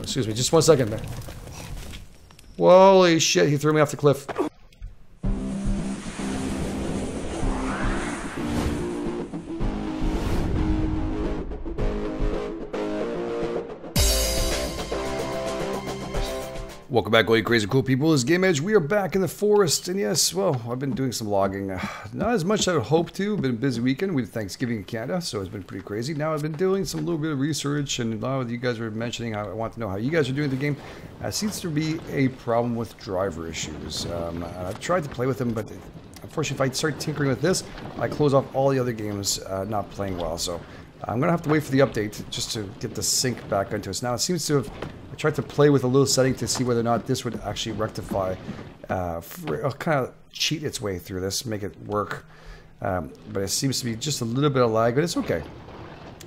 excuse me, just 1 second there. Holy shit, he threw me off the cliff. Welcome back, all you crazy cool people. It's Game Edge. We are back in the forest, and yes, well, I've been doing some logging. Not as much as I would hope to. Been a busy weekend with Thanksgiving in Canada, so it's been pretty crazy. Now I've been doing some little bit of research, and a lot of you guys were mentioning how I want to know how you guys are doing the game. Seems to be a problem with driver issues. I've tried to play with them, but unfortunately, if I start tinkering with this, I close off all the other games not playing well. So I'm gonna have to wait for the update just to get the sync back into us. Now it seems to have. I tried to play with a little setting to see whether or not this would actually rectify, kind of cheat its way through this, make it work. But it seems to be just a little bit of lag, but it's okay.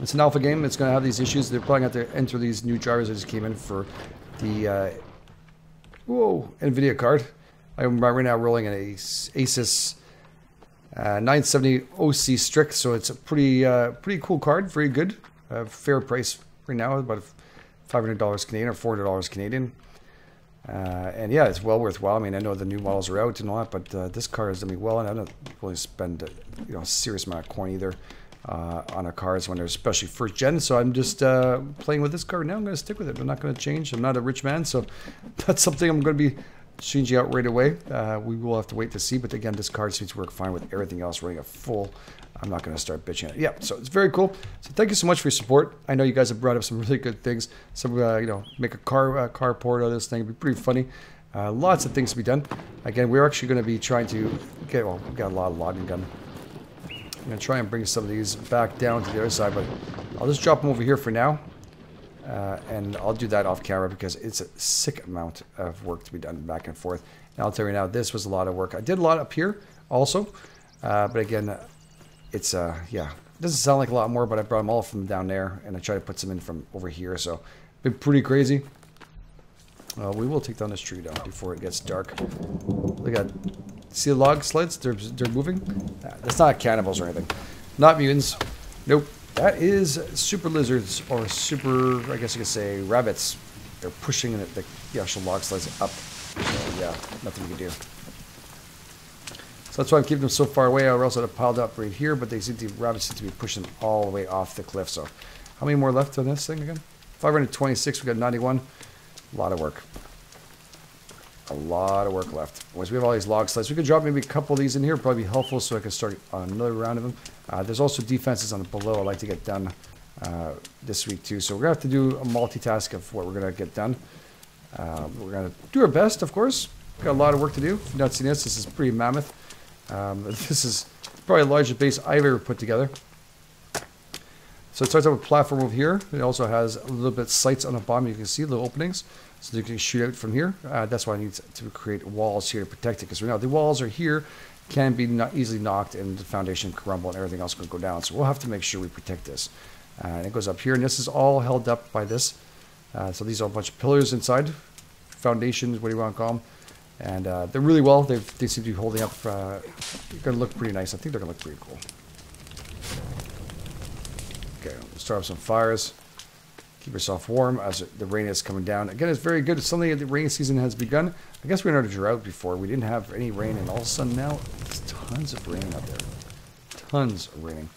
It's an alpha game. It's going to have these issues. They're probably going to have to enter these new drivers that just came in for the NVIDIA card. I'm right now rolling an Asus 970 OC Strict, so it's a pretty cool card. Very good. Fair price right now, about $500 Canadian or $400 Canadian. And yeah, it's well worthwhile. I mean, I know the new models are out and all that, but this car has done me well, and I don't really spend a serious amount of coin either on our cars when they're especially first gen. So I'm just playing with this car now. I'm going to stick with it. I'm not going to change. I'm not a rich man, so that's something I'm going to be changing out right away. We will have to wait to see, but again, this card seems to work fine with everything else running a full. I'm not going to start bitching it. Yeah, so it's very cool. So thank you so much for your support. I know you guys have brought up some really good things. Some, make a car port out of this thing. It'd be pretty funny. Lots of things to be done. Again, we're actually going to be trying to get, well, we've got a lot of logging done. I'm going to try and bring some of these back down to the other side, but I'll just drop them over here for now. And I'll do that off camera because it's a sick amount of work to be done back and forth. And I'll tell you now, this was a lot of work. I did a lot up here also, but again, it's, yeah, it doesn't sound like a lot more, but I brought them all from down there, and I tried to put some in from over here, so been pretty crazy. We will take down this tree down before it gets dark. Look at, see the log sleds? They're moving. That's not cannibals or anything. Not mutants. Nope. That is super lizards, or super, I guess you could say, rabbits. They're pushing the actual log slides up. So yeah, nothing you can do. So that's why I'm keeping them so far away, or else I'd have piled up right here, but rabbits seem to be pushing them all the way off the cliff. So how many more left on this thing again? 526, we got 91. A lot of work. A lot of work left. Once we have all these log slides, we could drop maybe a couple of these in here, probably be helpful so I can start another round of them. There's also defenses on the below I'd like to get done this week too. So we're going to have to do a multitask of what we're going to get done. We're going to do our best, of course. We've got a lot of work to do. If you've not seen this is pretty mammoth. This is probably the largest base I've ever put together. So it starts out with a platform over here. It also has a little bit of sights on the bottom. You can see little openings, so you can shoot out from here. That's why I need to create walls here to protect it, because right now the walls are here, can be easily knocked, and the foundation can crumble and everything else can go down. So we'll have to make sure we protect this. And it goes up here, and this is all held up by this. So these are a bunch of pillars inside, foundations, what do you want to call them. And they're really well. They seem to be holding up. They're going to look pretty nice. I think they're going to look pretty cool. Okay, we'll start with some fires. Keep yourself warm as the rain is coming down. Again, it's very good. It's something that the rainy season has begun. I guess we were in a drought before. We didn't have any rain, and all of a sudden now, there's tons of rain out there. Tons of raining.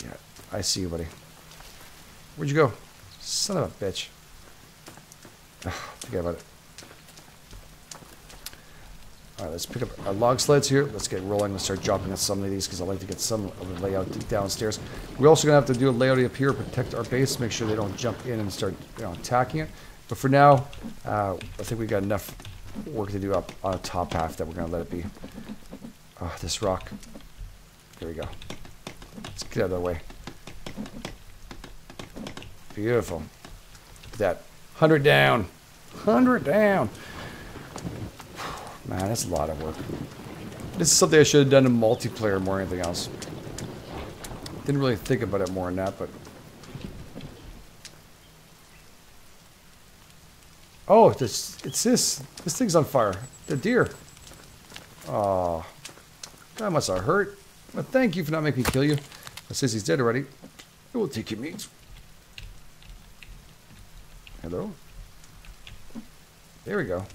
Yeah, I see you, buddy. Where'd you go? Son of a bitch. Ugh, forget about it. Alright, let's pick up our log sleds here. Let's get rolling. Let's start dropping on some of these because I like to get some of the layout downstairs. We're also going to have to do a layout up here, protect our base, make sure they don't jump in and start attacking it. But for now, I think we've got enough work to do up on the top half that we're going to let it be. Oh, this rock. There we go. Let's get out of the way. Beautiful. Look at that. 100 down. 100 down. Man, that's a lot of work. This is something I should have done in multiplayer more than anything else. Didn't really think about it more than that, but... Oh, it's this. This thing's on fire. The deer. Oh, that must have hurt. Well, thank you for not making me kill you. Since he's dead already, I will take your meat. Hello? There we go.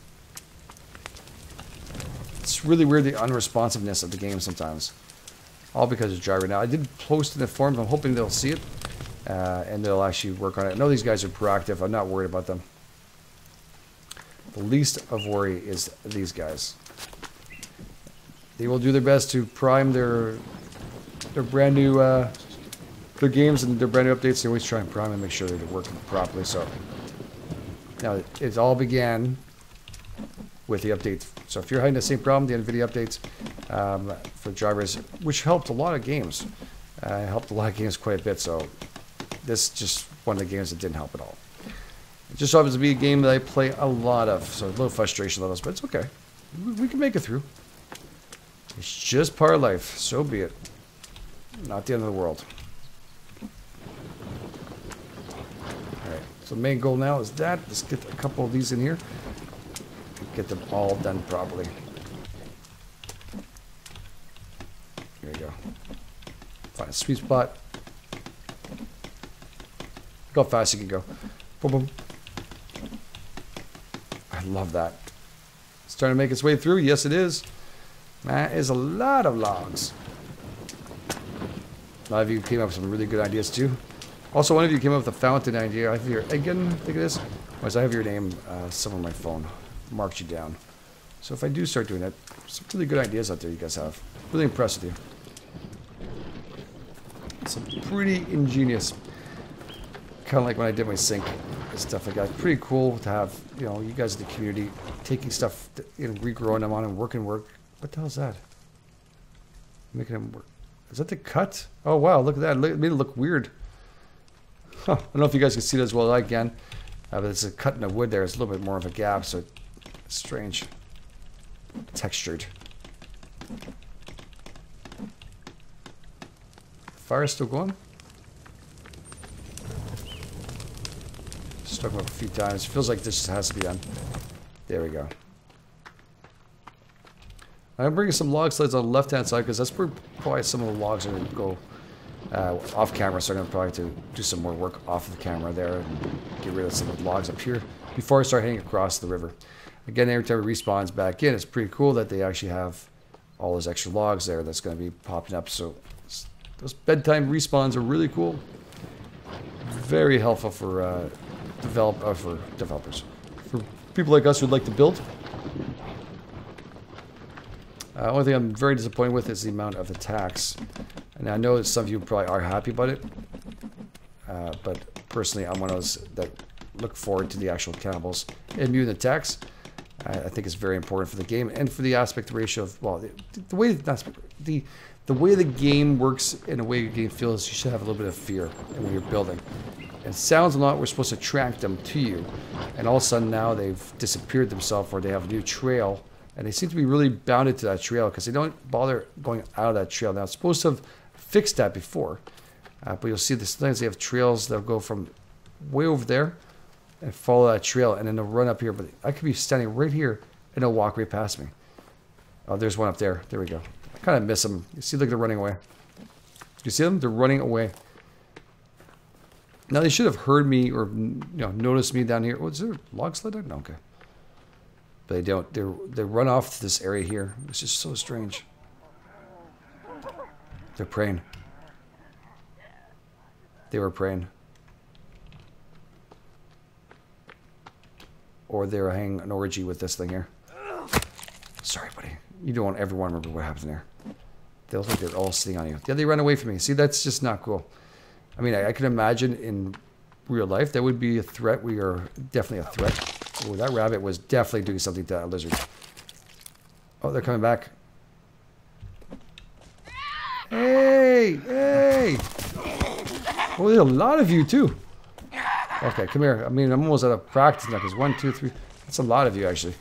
It's really weird, the unresponsiveness of the game sometimes. All because of Jira. Now, I did post in the forums. I'm hoping they'll see it. And they'll actually work on it. I know these guys are proactive. I'm not worried about them. The least of worry is these guys. They will do their best to prime their brand new their games and their brand new updates. They always try and prime and make sure they're working properly. So now it all began with the updates. So if you're having the same problem, the NVIDIA updates for drivers, which helped a lot of games, helped a lot of games quite a bit. So this is just one of the games that didn't help at all. It just happens to be a game that I play a lot of, so a little frustration levels, but it's okay. We can make it through. It's just part of life, so be it. Not the end of the world. Alright, so the main goal now is that. Let's get a couple of these in here. Get them all done properly. There you go. Find a sweet spot. Look how fast you can go. Boom, boom. I love that. It's trying to make its way through. Yes, it is. That is a lot of logs. A lot of you came up with some really good ideas too. Also, one of you came up with a fountain idea. I think again, I think it is. I have your name somewhere on my phone. Marked you down. So if I do start doing that, some really good ideas out there you guys have. Really impressed with you. Some pretty ingenious. Kind of like when I did my sync and stuff like that. Pretty cool to have, you know, you guys in the community taking stuff, you know, regrowing them on and work. What the hell is that? Making them work. Is that the cut? Oh wow, look at that. It made it look weird. Huh. I don't know if you guys can see it as well as I can. But it's a cut in the wood there. It's a little bit more of a gap, so it's strange. Textured. Fire's still going? Stuck up a few times. Feels like this has to be done. There we go. I'm bringing some log slides on the left-hand side because that's where probably some of the logs are going to go off camera. So I'm going to probably to do some more work off of the camera there and get rid of some of the logs up here before I start heading across the river. Again, every time it respawns back in, it's pretty cool that they actually have all those extra logs there that's going to be popping up. So those bedtime respawns are really cool. Very helpful for developers. For people like us who'd like to build. Only thing I'm very disappointed with is the amount of attacks. And I know that some of you probably are happy about it. But personally, I'm one of those that look forward to the actual cannibals and mutant attacks. I think it's very important for the game and for the aspect ratio of, well, the way the game works and the way your game feels, you should have a little bit of fear when you're building. It sounds a lot we're supposed to attract them to you. And all of a sudden now they've disappeared themselves or they have a new trail. And they seem to be really bounded to that trail because they don't bother going out of that trail. Now, it's supposed to have fixed that before. But you'll see sometimes they have trails that'll go from way over there and follow that trail. And then they'll run up here. But I could be standing right here and they'll walk right past me. Oh, there's one up there. There we go. I kind of miss them. You see, look, they're running away. You see them? They're running away. Now, they should have heard me or noticed me down here. Oh, is there a log slide there? No, okay. But they don't. They run off to this area here. It's just so strange. They're praying. They were praying. Or they were having an orgy with this thing here. Sorry, buddy. You don't ever want to remember what happened there. They look like they're all sitting on you. Yeah, they ran away from me. See, that's just not cool. I mean, I can imagine in real life that would be a threat. We are definitely a threat. Oh, that rabbit was definitely doing something to that lizard. Oh, they're coming back. Hey! Hey! Oh, there's a lot of you, too. Okay, come here. I mean, I'm almost out of practice now, because 1, 2, 3... That's a lot of you, actually.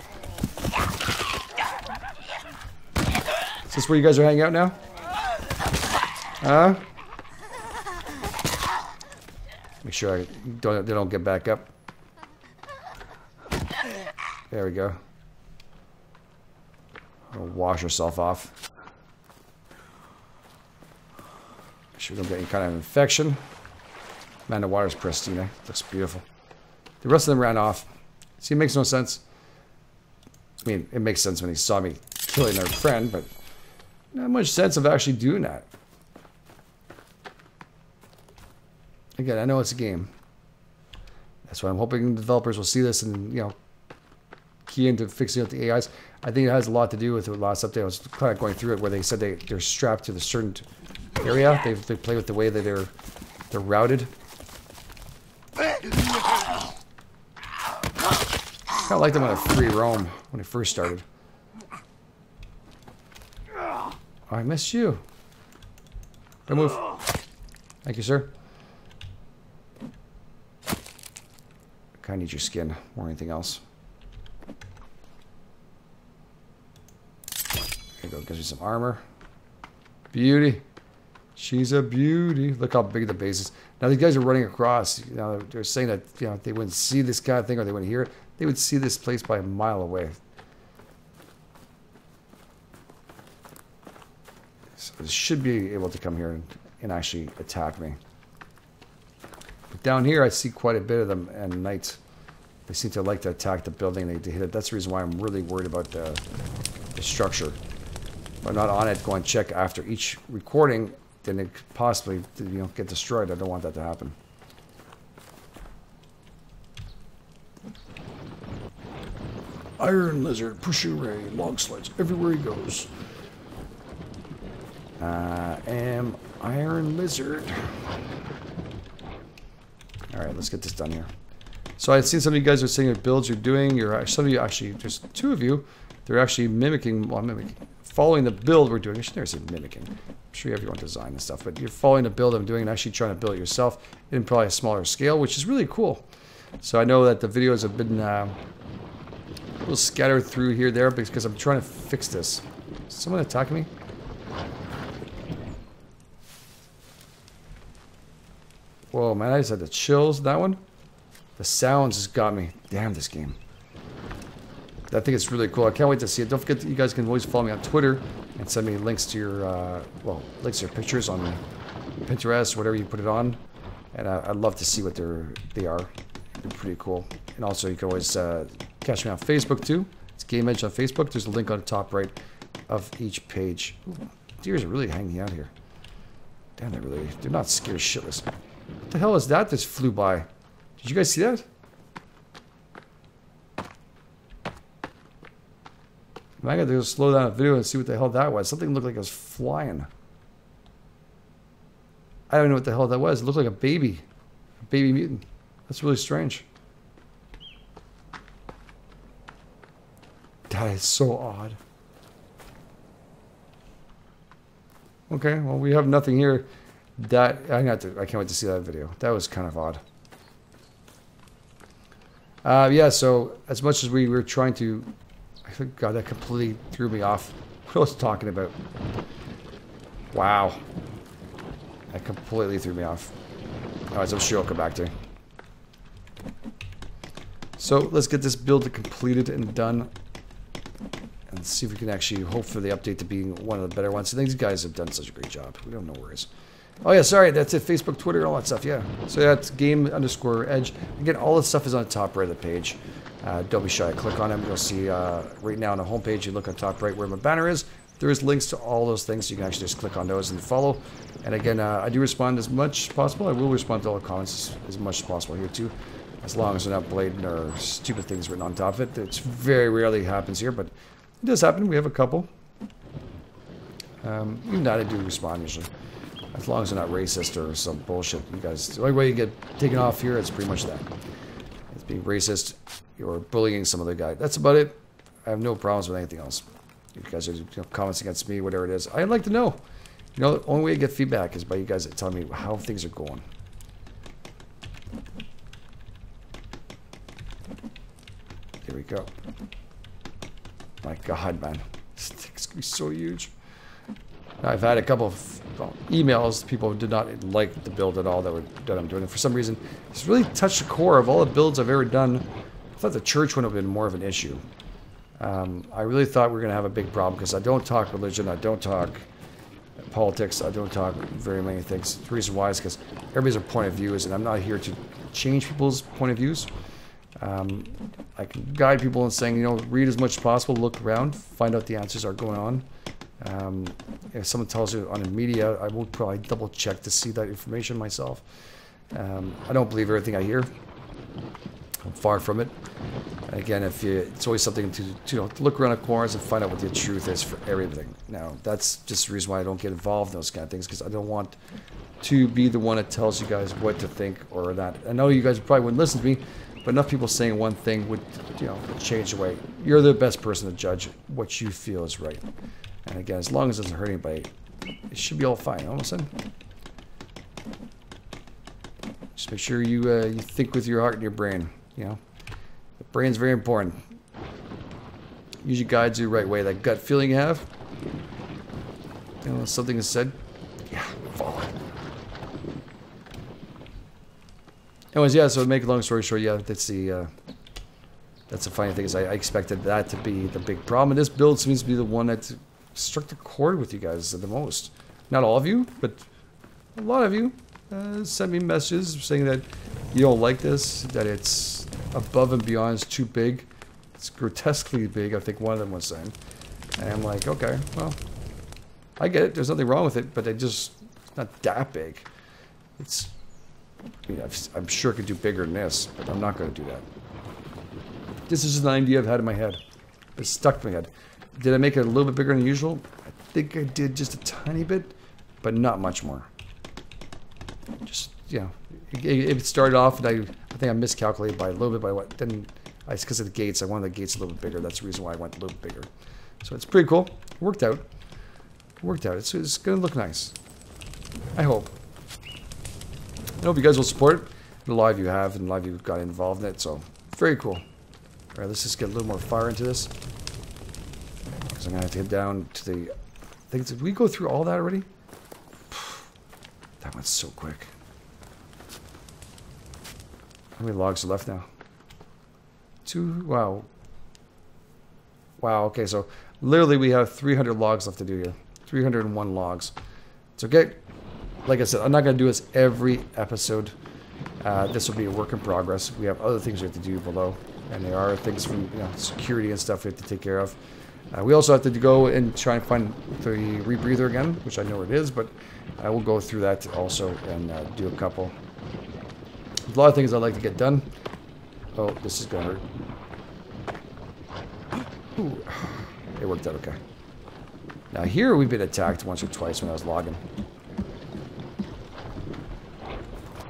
Is this where you guys are hanging out now? Huh? Make sure they don't get back up. There we go. I'll wash herself off. Make sure we don't get any kind of infection. Man, the water's pristine, eh? Looks beautiful. The rest of them ran off. See, it makes no sense. I mean, it makes sense when he saw me killing their friend, but not much sense of actually doing that. Again, I know it's a game. That's why I'm hoping developers will see this and, you know, key into fixing out the AIs. I think it has a lot to do with the last update. I was kind of going through it where they said they're strapped to the certain area. They play with the way that they're routed. I kind of liked them on a free roam when it first started. Oh, I missed you. Don't move. Thank you, sir. I kind of need your skin more than anything else. There you go. Gives me some armor. Beauty. She's a beauty. Look how big the base is. Now these guys are running across. You know, they're saying that, you know, they wouldn't see this kind of thing or they wouldn't hear it. They would see this place by a mile away. So they should be able to come here and actually attack me. But down here I see quite a bit of them at night. They seem to like to attack the building. They hit it. That's the reason why I'm really worried about the structure. If I'm not on it, go and check after each recording, then it could possibly, you know, get destroyed. I don't want that to happen. Iron lizard, pushy ray, log slides everywhere he goes. I am Iron Lizard. Alright, let's get this done here. So I've seen some of you guys are saying your builds you're doing. Some of you actually, there's two of you, they're actually mimicking, well, following the build we're doing. I should never say mimicking. I'm sure you have your own design and stuff, but you're following the build I'm doing and actually trying to build it yourself in probably a smaller scale, which is really cool. So I know that the videos have been a little scattered through here there because I'm trying to fix this. Is someone attacking me? Whoa, man, I just had the chills. That one? The sounds just got me. Damn, this game. I think it's really cool. I can't wait to see it. Don't forget that you guys can always follow me on Twitter and send me links to your, well, links to your pictures on Pinterest, whatever you put it on. And I'd love to see what they are. They're pretty cool. And also, you can always catch me on Facebook, too. It's Game Edge on Facebook. There's a link on the top right of each page. Ooh, deers are really hanging out here. Damn, they're not scared shitless. What the hell is that just flew by? Did you guys see that? I got to slow down the video and see what the hell that was. Something looked like it was flying. I don't know what the hell that was. It looked like a baby mutant. That's really strange. That is so odd. Okay, well, we have nothing here. That I can't wait to see that video. That was kind of odd. Yeah, so as much as we were trying to, God, that completely threw me off. What I was talking about. Wow. That completely threw me off. Alright, so I'm sure I'll come back to it. So let's get this build completed and done. And see if we can actually hope for the update to be one of the better ones. I think these guys have done such a great job. We don't know worries. Oh yeah, sorry, that's it. Facebook, Twitter, all that stuff, yeah. So that's game_edge. Again, all this stuff is on the top right of the page. Don't be shy, click on them. You'll see right now on the homepage, you look on the top right where my banner is. There is links to all those things, so you can actually just click on those and follow. And again, I do respond as much as possible. I will respond to all the comments as much as possible here too. As long as they're not blatant or stupid things written on top of it. It's very rarely happens here, but it does happen. We have a couple. Even that I do respond usually. As long as they're not racist or some bullshit. You guys, the only way you get taken off here is pretty much that. It's being racist or bullying some other guy. That's about it. I have no problems with anything else. You guys are comments against me, whatever it is. I'd like to know. You know, the only way to get feedback is by you guys telling me how things are going. There we go. My God, man. This thing's gonna be so huge. Now, I've had a couple of emails. People did not like the build at all that I'm doing. And for some reason, it's really touched the core of all the builds I've ever done. I thought the church would have been more of an issue. I really thought we were going to have a big problem because I don't talk religion. I don't talk politics. I don't talk very many things. The reason why is because everybody's point of views, and I'm not here to change people's point of views. I can guide people in saying, you know, read as much as possible, look around, find out the answers are going on. If someone tells you on the media, I will probably double check to see that information myself. I don't believe everything I hear. I'm far from it. And again, it's always something to look around the corners and find out what the truth is for everything. Now, that's just the reason why I don't get involved in those kind of things, because I don't want to be the one that tells you guys what to think or not. I know you guys probably wouldn't listen to me, but enough people saying one thing would, change the way. You're the best person to judge what you feel is right. And again, as long as it doesn't hurt anybody, it should be all fine. All of a sudden, just make sure you think with your heart and your brain. The brain's very important. Usually guides you the right way. That gut feeling you have, something is said, yeah, follow it. Anyways, yeah. So to make a long story short, yeah, that's the funny thing is I expected that to be the big problem. And this build seems to be the one that struck the chord with you guys the most. Not all of you, but a lot of you sent me messages saying that you don't like this, that it's above and beyond, it's too big, it's grotesquely big. I think one of them was saying, and I'm like, okay, well, I get it. There's nothing wrong with it, but it's not that big. I'm sure it could do bigger than this, but I'm not going to do that. This is just an idea I've had in my head. It's stuck in my head. Did I make it a little bit bigger than usual? I think I did just a tiny bit, but not much more. Just, it started off, and I think I miscalculated by a little bit by what. Then, it's because of the gates. I wanted the gates a little bit bigger. That's the reason why I went a little bit bigger. So it's pretty cool. It worked out. It's going to look nice. I hope. I hope you guys will support it. And a lot of you have, and a lot of you got involved in it. So, very cool. All right, let's just get a little more fire into this. Because I'm going to have to get down to the... did we go through all that already? That went so quick. How many logs are left now? 2? Wow. Wow, okay, so literally we have 300 logs left to do here. 301 logs. It's okay. Like I said, I'm not going to do this every episode. This will be a work in progress. We have other things we have to do below. And there are things from security and stuff we have to take care of. We also have to go and try and find the rebreather again, which I know where it is, but I will go through that also and do a couple. There's a lot of things I'd like to get done. Oh, this is going to hurt. Ooh. It worked out okay. Now here we've been attacked once or twice when I was logging.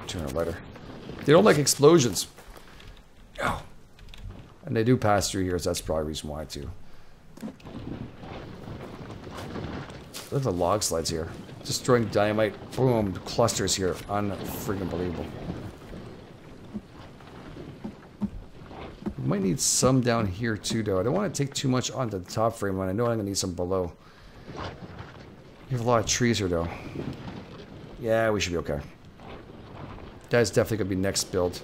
200 lighter. They don't like explosions. No. And they do pass through here, so that's probably the reason why too. Look at the log slides here. Destroying dynamite. Boom. Clusters here. Unfreaking believable. We might need some down here too, though. I don't want to take too much onto the top frame when I know I'm going to need some below. You have a lot of trees here, though. Yeah, we should be okay. That's definitely going to be next build.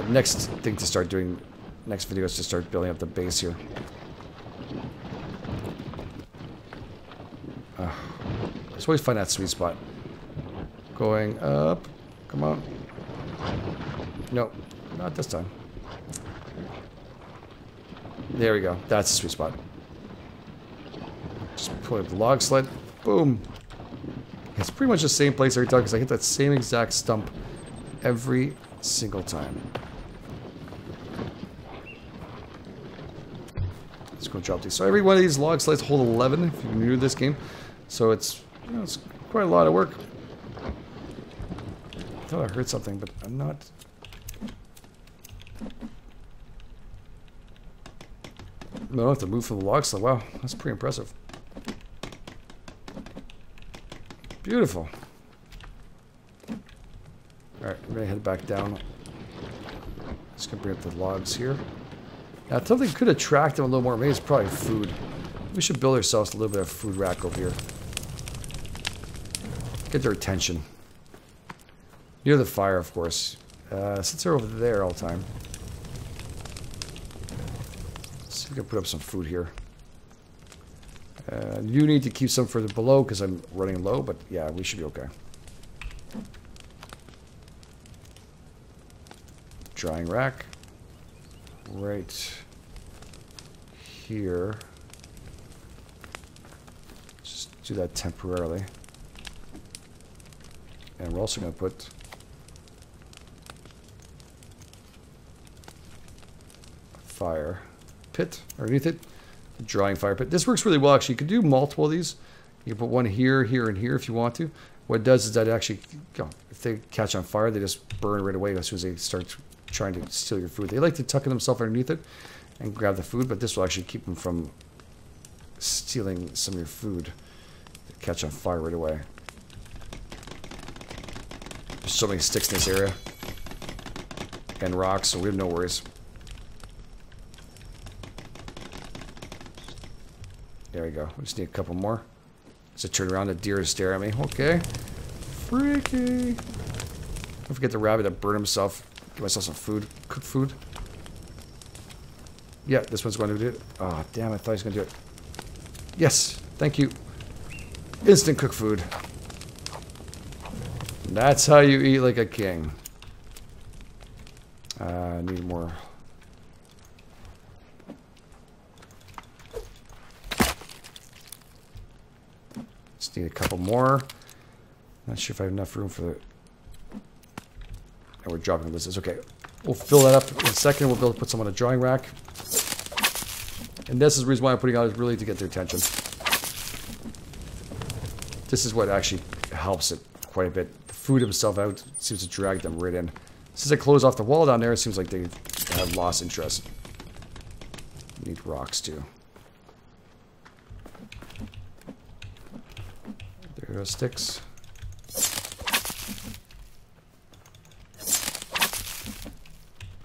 Next thing to start doing, next video is to start building up the base here. Just always find that sweet spot. Going up. Come on. Nope, not this time. There we go. That's the sweet spot. Just put up the log sled. Boom. It's pretty much the same place every time because I hit that same exact stump every single time. Let's go drop these. So every one of these log sleds hold 11 if you're new to this game. So it's quite a lot of work. I thought I heard something, but I'm not. I don't have to move from the log sled. Wow, that's pretty impressive. Beautiful. Alright, we're going to head back down. Just going to bring up the logs here. Now, something could attract them a little more. Maybe it's probably food. We should build ourselves a little bit of food rack over here. Get their attention. Near the fire, of course. Since they're over there all the time. So we can put up some food here. You need to keep some further below because I'm running low, but yeah, we should be okay. Drying rack. right here. Just do that temporarily. And we're also going to put a fire pit underneath it. A drawing fire pit. This works really well, actually. You can do multiple of these. You can put one here, here, and here if you want to. What it does is that actually, you know, if they catch on fire, they just burn right away as soon as they start trying to steal your food. They like to tuck themselves underneath it and grab the food, but this will actually keep them from stealing some of your food. They catch on fire right away. There's so many sticks in this area. And rocks, so we have no worries. There we go. We just need a couple more. So turn around, the deer is staring at me. Okay. Freaky. Don't forget the rabbit that burned himself. Get myself some food. Cook food. Yeah, this one's going to do it. Oh, damn, I thought he was going to do it. Yes, thank you. Instant cook food. That's how you eat like a king. I need more. Just need a couple more. Not sure if I have enough room for the... And we're dropping this. It's okay. We'll fill that up in a second. We'll be able to put some on a drawing rack. And this is the reason why I'm putting out is really to get their attention. This is what actually helps it quite a bit. The food himself out seems to drag them right in. Since I close off the wall down there, it seems like they have lost interest. Need rocks too. There go sticks.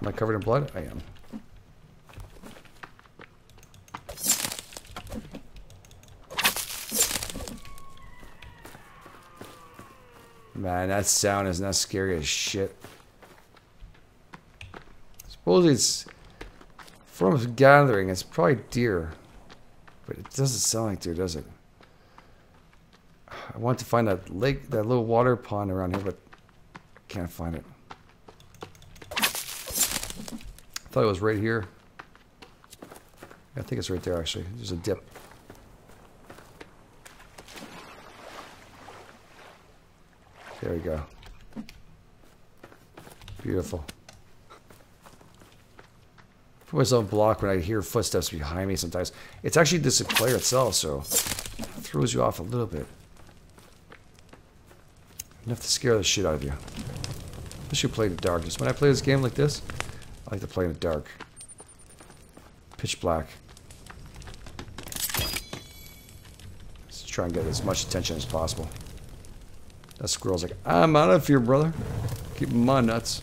Am I covered in blood? I am. Man, that sound is not scary as shit. Suppose it's from a gathering. It's probably deer. But it doesn't sound like deer, does it? I want to find that lake, that little water pond around here, but can't find it. I thought it was right here. I think it's right there, actually. There's a dip. There we go. Beautiful. Put myself in block when I hear footsteps behind me sometimes. It's actually this player itself, so it throws you off a little bit. Enough to scare the shit out of you. Especially play in the dark. Just when I play this game like this, I like to play in the dark. Pitch black. Let's try and get as much attention as possible. That squirrel's like, I'm out of here, brother. Keep my nuts.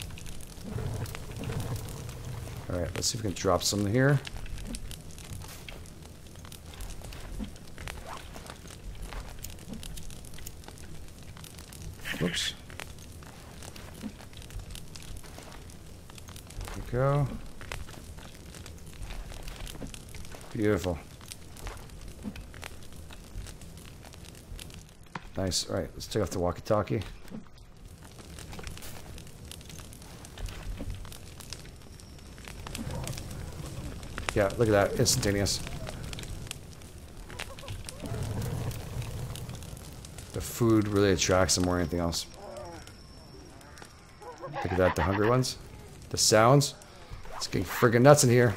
Alright, let's see if we can drop some here. Whoops. There we go. Beautiful. Nice. Alright, let's take off the walkie-talkie. Yeah, look at that. Instantaneous. The food really attracts them more than anything else. Look at that, the hungry ones. The sounds. It's getting friggin' nuts in here.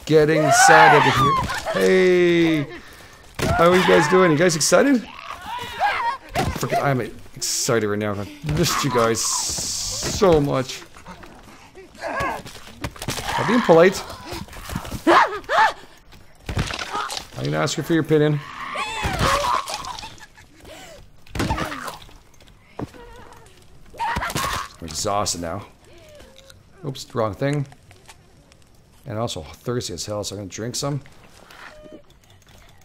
Getting sad over here. Hey! How are you guys doing? You guys excited? Frickin', I'm excited right now. I missed you guys so much. I'm being polite. I'm gonna ask you for your opinion. I'm exhausted now. Oops, wrong thing. And also thirsty as hell, so I'm gonna drink some.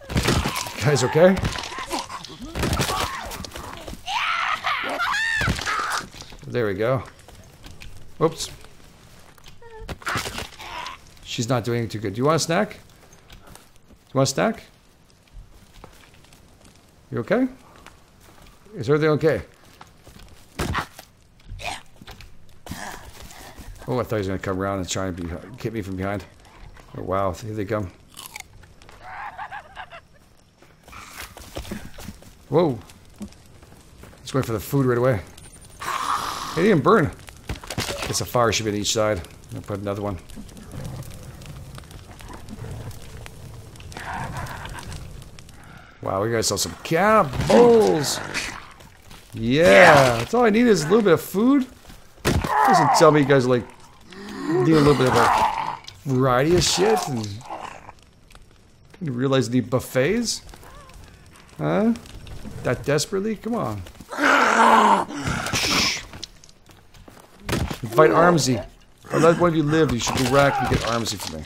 You guys okay? There we go. Oops. She's not doing too good. Do you want a snack? Do you want a snack? You okay? Is everything okay? Oh, I thought he was going to come around and try and hit me from behind. Oh, wow. Here they come. Whoa. He's going for the food right away. He didn't burn. Guess a fire should be on each side. I'll put another one. Wow, we got ourselves some cannibals. Yeah, that's all I need is a little bit of food. Doesn't tell me you guys are like need a little bit of a variety of shit and you realize you need buffets? Huh? That desperately? Come on. Invite Armsy. If I let one of you live, you should go rack and get Armsy for me.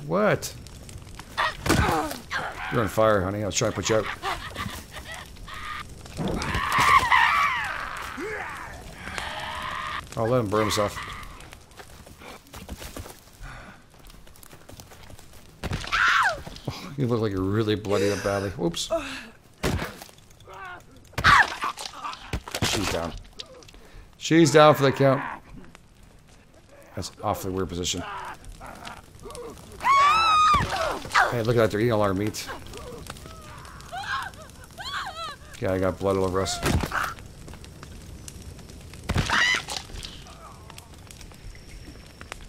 What? You're on fire, honey. I was trying to put you out. I'll let him burn himself. Oh, you look like you're really bloodied up badly. Whoops. She's down. She's down for the count. That's awfully weird position. Hey, look at that. They're eating all our meat. Yeah, I got blood all over us.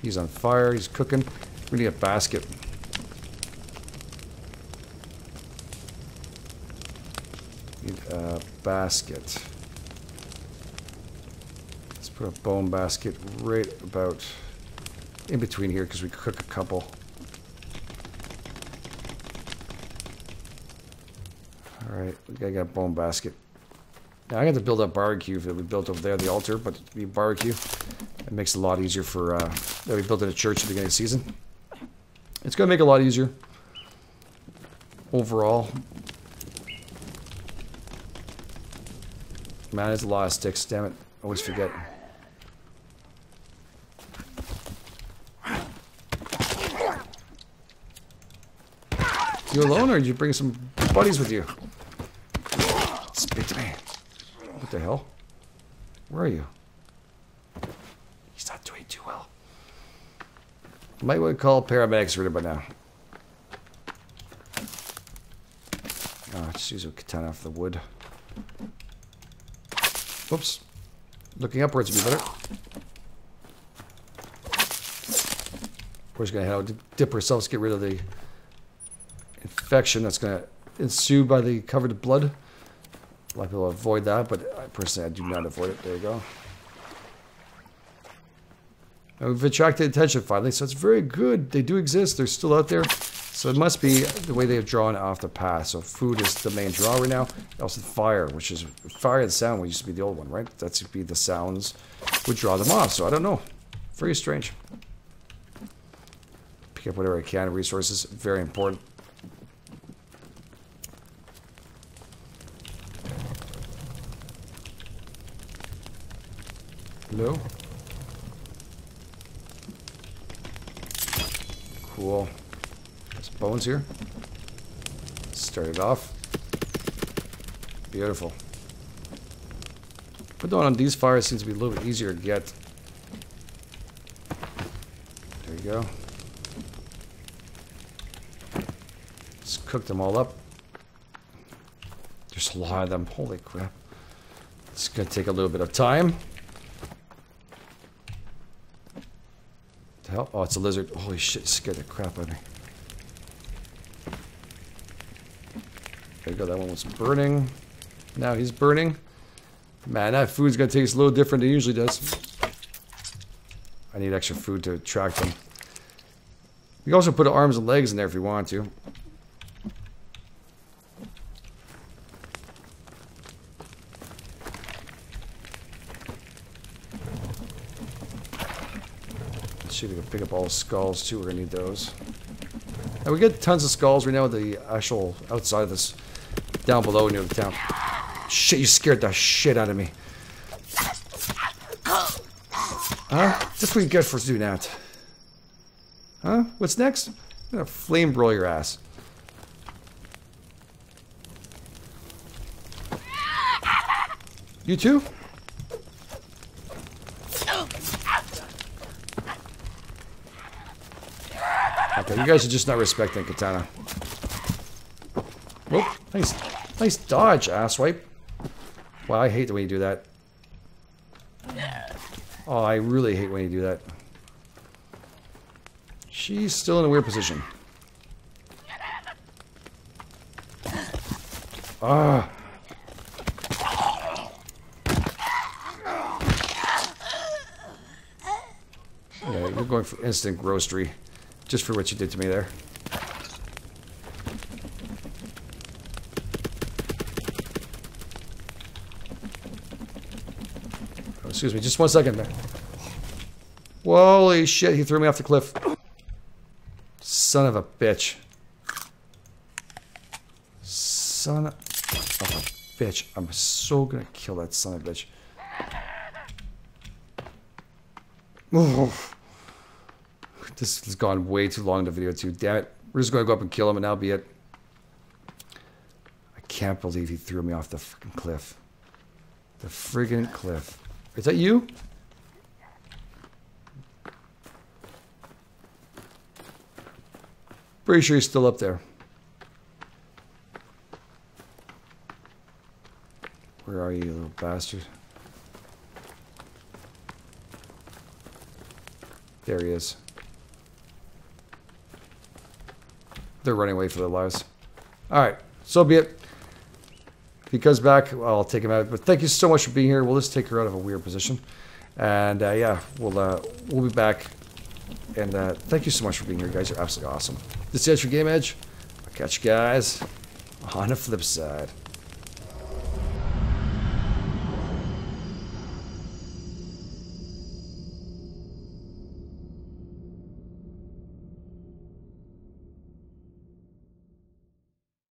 He's on fire. He's cooking. We need a basket. Need a basket. Let's put a bone basket right about in between here because we cook a couple. Alright, I got a bone basket. Now I got to build up barbecue that we built over there, the altar, but to be barbecue. It makes it a lot easier for, that we built at a church at the beginning of the season. It's going to make it a lot easier. Overall. Man, there's a lot of sticks, damn it. I always forget. You alone, or did you bring some buddies with you? Speak to me. What the hell? Where are you? He's not doing too well. Might want to call paramedics right about now. Oh, just use a katana off the wood. Whoops. Looking upwards would be better. We're just going to head out, dip ourselves, get rid of the infection that's going to ensue by the covered blood. A lot of people avoid that, but personally I do not avoid it. There you go. And we've attracted attention finally, so it's very good. They do exist. They're still out there. So it must be the way they've drawn off the path. So food is the main draw right now. Also fire, which is fire and sound, which used to be the old one, right? That's be the sounds would draw them off. So I don't know. Very strange. Pick up whatever I can. Resources, very important. Hello? Cool. There's bones here. Start it off. Beautiful. Put on these fires seems to be a little bit easier to get. There you go. Let's cook them all up. There's a lot of them. Holy crap. It's going to take a little bit of time. The hell? Oh, it's a lizard. Holy shit, it scared the crap out of me. There you go, that one was burning. Now he's burning. Man, that food's gonna taste a little different than it usually does. I need extra food to attract them. You can also put arms and legs in there if you want to. Let's see if we can pick up all the skulls too. We're gonna need those. And we get tons of skulls right now with the actual outside of this, down below near the town. Shit, you scared the shit out of me. Huh? That's what you get for doing that. Huh? What's next? I'm gonna flame broil your ass. You too? Okay, you guys are just not respecting Katana. Whoop, nice dodge, asswipe. Wow, I hate the way you do that. Oh, I really hate when you do that. She's still in a weird position. Ah. Yeah, you're going for instant roastery. Just for what you did to me there. Oh, excuse me, just 1 second there. Holy shit, he threw me off the cliff. Son of a bitch. Son of a bitch. I'm so gonna kill that son of a bitch. Oh. This has gone way too long in the video too. Damn it. We're just gonna go up and kill him and that'll be it. I can't believe he threw me off the freaking cliff. The friggin' cliff. Is that you? Pretty sure he's still up there. Where are you, you little bastard? There he is. They're running away for their lives. Alright, so be it. If he comes back, well, I'll take him out. But thank you so much for being here. We'll just take her out of a weird position. And yeah, we'll be back. And thank you so much for being here, guys. You're absolutely awesome. This is your Game Edge. I'll catch you guys on the flip side.